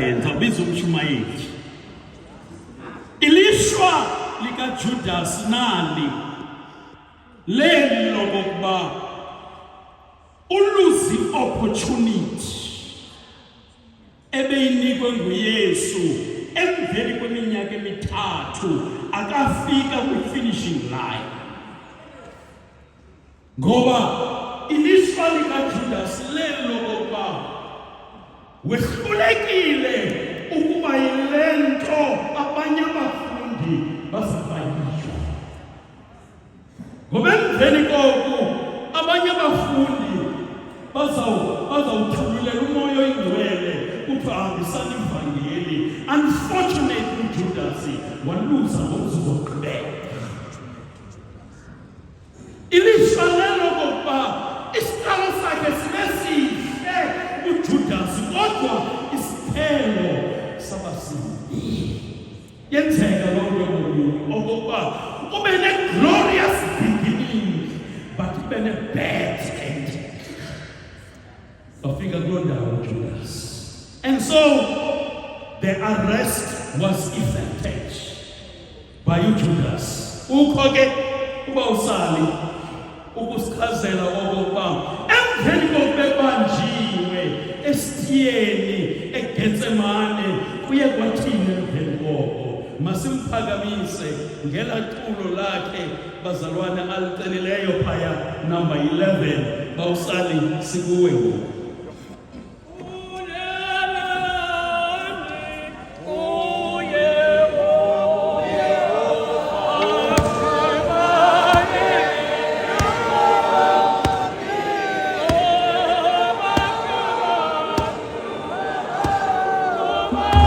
Biza umshumayeli. Ilishwa likaJudas nali lelo kokuba uluzi opportunity ebeyinikwe nguYesu emveni kweminyaka emithathu akafika kwi-finishing line. Ngoba ilishwa likaJudas lelo kokuba wehlulekile ukuba yilento abanye abafundi bazabayisho. Ngoba emveni koku abanye abafundi bazawuthulela umoya oyingcwele kuthiwa hambisana ivangeli. Unfortunately uJudas waluza ngomzuzu wokugqibela. Ilishwa lelo kokuba isiqalo sakhe sibe sihle uJudas kodwa isiphelo saba sibi. Yenzeka loo nto ngomuntu okokuba ube ne-glorious beginning but ube ne-bad ending. Bafika kuloo ndawo uJudas. And so the arrest was effected by uJudas. Ukho ke uba usali ukusichazela okokuba emveni kokubebanjiwe esithiyeni eGetsemane kuye kwathini emveni koko. Masimphakamise ngela culo lakhe bazalwane alicelileyo phaya number 11 bawusali sikuwe ngoku. Bye.